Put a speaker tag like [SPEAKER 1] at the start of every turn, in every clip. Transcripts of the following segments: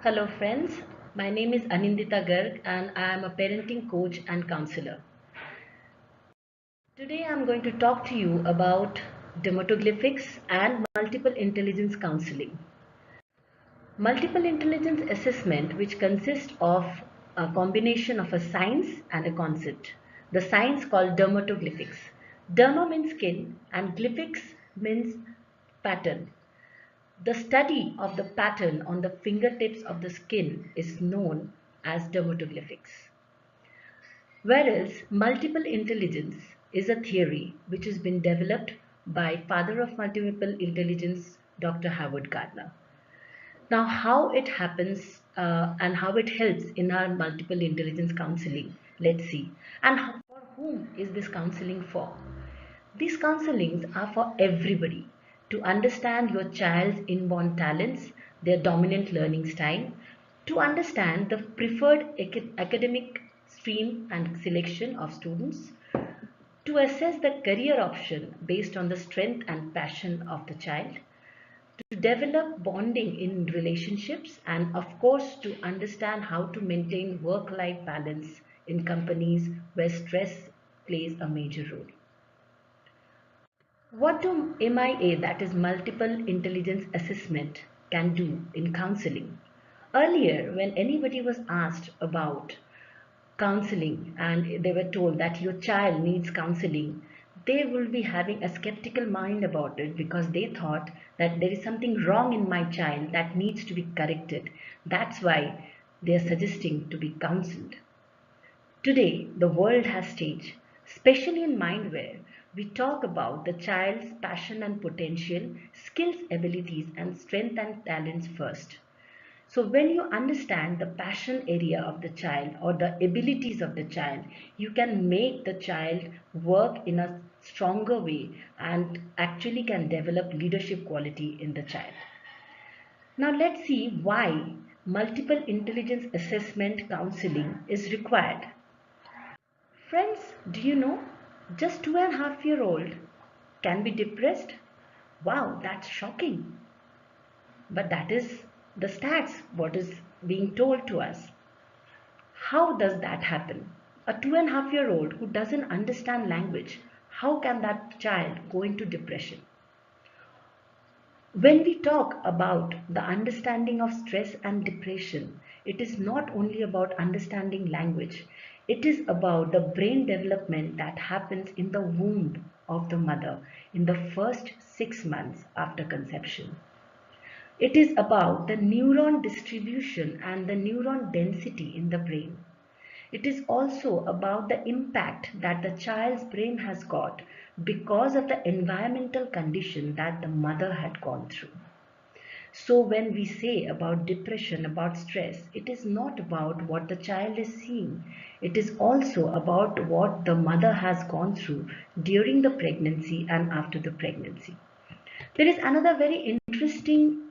[SPEAKER 1] Hello friends, my name is Anindita Garg and I am a parenting coach and counselor. Today I am going to talk to you about Dematoglyphics and multiple intelligence counseling. Multiple intelligence assessment, which consists of a combination of a science and a concept. The science called Dematoglyphics. Derma means skin and glyphics means pattern. The study of the pattern on the fingertips of the skin is known as dermatoglyphics. Whereas multiple intelligence is a theory which has been developed by father of multiple intelligence, Dr. Howard Gardner. Now, how it happens and how it helps in our multiple intelligence counseling, let's see. And for whom is this counseling for? These counselings are for everybody to understand your child's inborn talents, their dominant learning style, to understand the preferred academic stream and selection of students, to assess the career option based on the strength and passion of the child, to develop bonding in relationships, and of course to understand how to maintain work-life balance in companies where stress plays a major role. What do MIA, that is multiple intelligence assessment, can do in counseling? Earlier, when anybody was asked about counseling and they were told that your child needs counseling, they will be having a skeptical mind about it because they thought that there is something wrong in my child that needs to be corrected. That's why they are suggesting to be counseled. Today, the world has changed, especially in Mindware. We talk about the child's passion and potential, skills, abilities, and strength and talents first. So, when you understand the passion area of the child or the abilities of the child, you can make the child work in a stronger way and actually can develop leadership quality in the child. Now, let's see why multiple intelligence assessment counseling is required. Friends, do you know just 2.5-year-old can be depressed? Wow, that's shocking. But that is the stats, what is being told to us. How does that happen? A 2.5-year-old who doesn't understand language, how can that child go into depression? When we talk about the understanding of stress and depression, it is not only about understanding language, it is about the brain development that happens in the womb of the mother in the first 6 months after conception. It is about the neuron distribution and the neuron density in the brain. It is also about the impact that the child's brain has got because of the environmental condition that the mother had gone through. So when we say about depression, about stress, it is not about what the child is seeing. It is also about what the mother has gone through during the pregnancy and after the pregnancy. There is another very interesting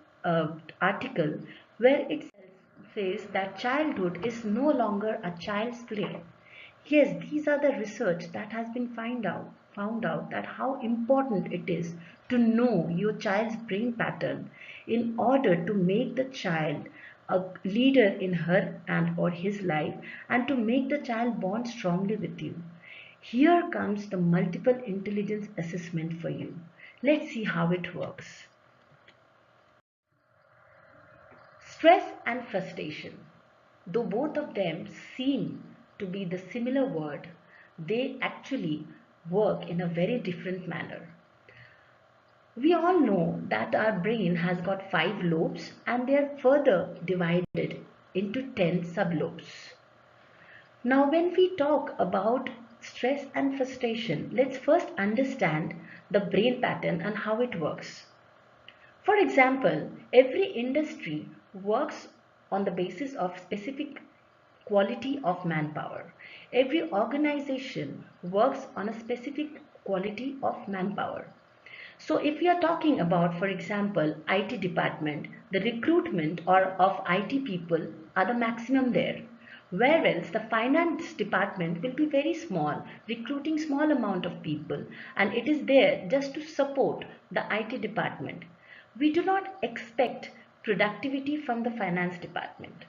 [SPEAKER 1] article where it says that childhood is no longer a child's play. Yes, these are the research that has been found out that how important it is to know your child's brain pattern in order to make the child a leader in her and or his life and to make the child bond strongly with you. Here comes the multiple intelligence assessment for you. Let's see how it works. Stress and frustration. Though both of them seem to be the similar word, they actually work in a very different manner. We all know that our brain has got 5 lobes and they are further divided into 10 sublobes. Now, when we talk about stress and frustration, let's first understand the brain pattern and how it works. For example, every industry works on the basis of specific quality of manpower. Every organization works on a specific quality of manpower. So if we are talking about, for example, IT department, the recruitment or of IT people are the maximum there. Whereas the finance department will be very small, recruiting small amount of people, and it is there just to support the IT department. We do not expect productivity from the finance department.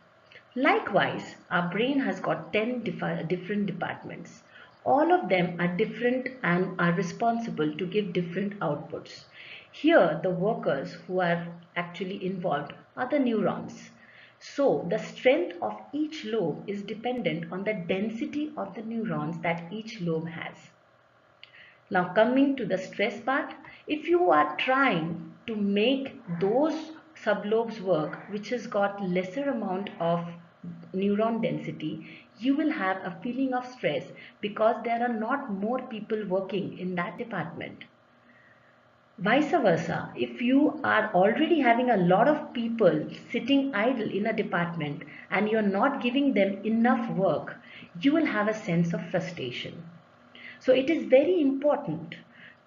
[SPEAKER 1] Likewise, our brain has got 10 different departments. All of them are different and are responsible to give different outputs. Here, the workers who are actually involved are the neurons. So, the strength of each lobe is dependent on the density of the neurons that each lobe has. Now coming to the stress part, if you are trying to make those sublobes work which has got lesser amount of neuron density, you will have a feeling of stress because there are not more people working in that department. Vice versa, if you are already having a lot of people sitting idle in a department and you're not giving them enough work, you will have a sense of frustration. So it is very important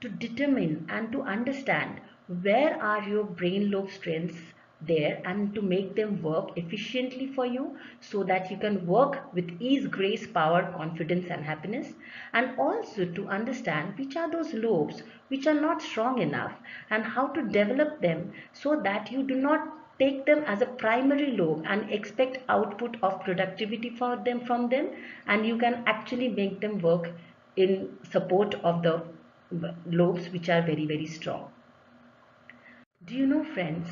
[SPEAKER 1] to determine and to understand where are your brain lobe strengths there and to make them work efficiently for you so that you can work with ease, grace, power, confidence and happiness, and also to understand which are those lobes which are not strong enough and how to develop them so that you do not take them as a primary lobe and expect output of productivity for them from them, and you can actually make them work in support of the lobes which are very, very strong. Do you know, friends,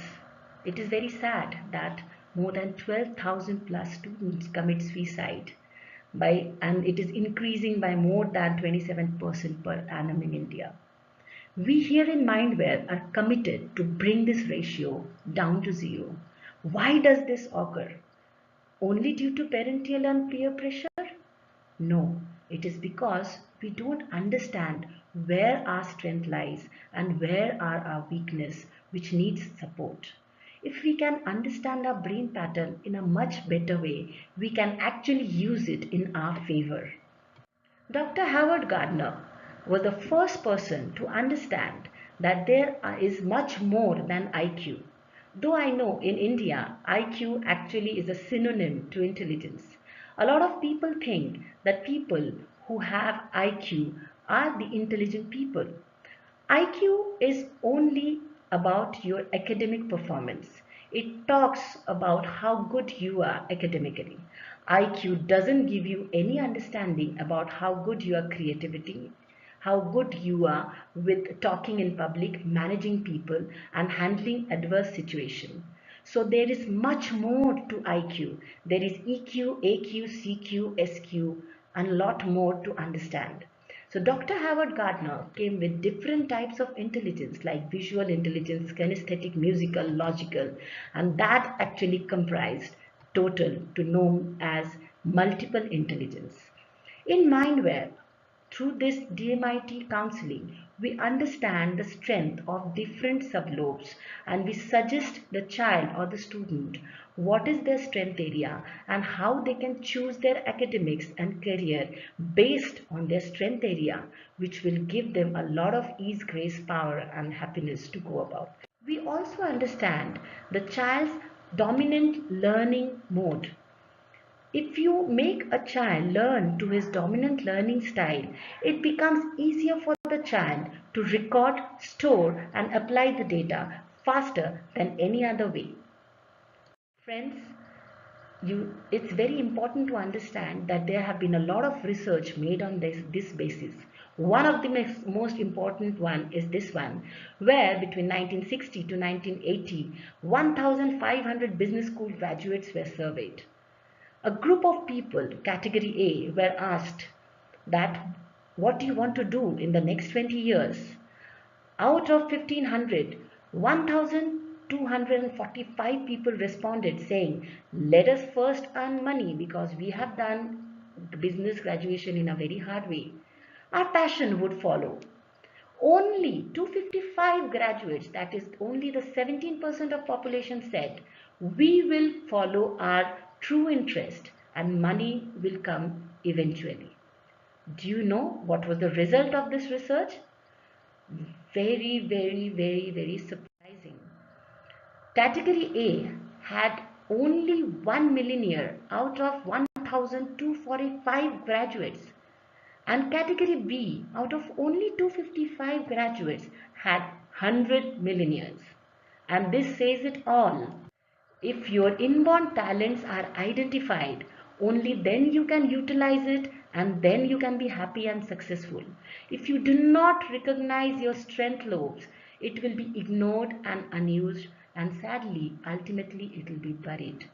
[SPEAKER 1] it is very sad that more than 12,000 plus students commit suicide and it is increasing by more than 27% per annum in India. We here in Mindware are committed to bring this ratio down to zero. Why does this occur? Only due to parental and peer pressure? No, it is because we don't understand where our strength lies and where are our weakness which needs support. If we can understand our brain pattern in a much better way, we can actually use it in our favor. Dr. Howard Gardner was the first person to understand that there is much more than IQ. Though I know in India, IQ actually is a synonym to intelligence. A lot of people think that people who have IQ are the intelligent people. IQ is only about your academic performance. It talks about how good you are academically. IQ doesn't give you any understanding about how good you are creativity, how good you are with talking in public, managing people and handling adverse situation. So there is much more to IQ. There is EQ, AQ, CQ, SQ and a lot more to understand. So Dr. Howard Gardner came with different types of intelligence like visual intelligence, kinesthetic, musical, logical, and that actually comprised total to known as multiple intelligence. In Mindware, through this DMIT counseling, we understand the strength of different sublobes and we suggest the child or the student what is their strength area and how they can choose their academics and career based on their strength area, which will give them a lot of ease, grace, power and happiness to go about. We also understand the child's dominant learning mode. If you make a child learn to his dominant learning style, it becomes easier for the child to record, store and apply the data faster than any other way. Friends, it's very important to understand that there have been a lot of research made on this basis. One of the most important one is this one, where between 1960 to 1980, 1,500 business school graduates were surveyed. A group of people, category A, were asked that what do you want to do in the next 20 years? Out of 1500, 1245 people responded saying, let us first earn money because we have done business graduation in a very hard way. Our passion would follow. Only 255 graduates, that is only the 17% of population said, we will follow our true interest and money will come eventually. Do you know what was the result of this research? Very, very, very, very surprising. Category A had only 1 millionaire out of 1,245 graduates, and category B out of only 255 graduates had 100 millionaires. And this says it all. If your inborn talents are identified, only then you can utilize it and then you can be happy and successful. If you do not recognize your strength lobes, it will be ignored and unused, and sadly, ultimately, it will be buried.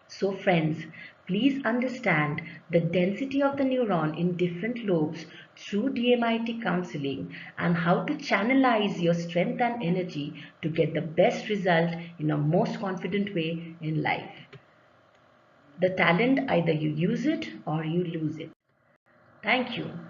[SPEAKER 1] So friends, please understand the density of the neuron in different lobes through DMIT counseling and how to channelize your strength and energy to get the best result in a most confident way in life. The talent, either you use it or you lose it. Thank you.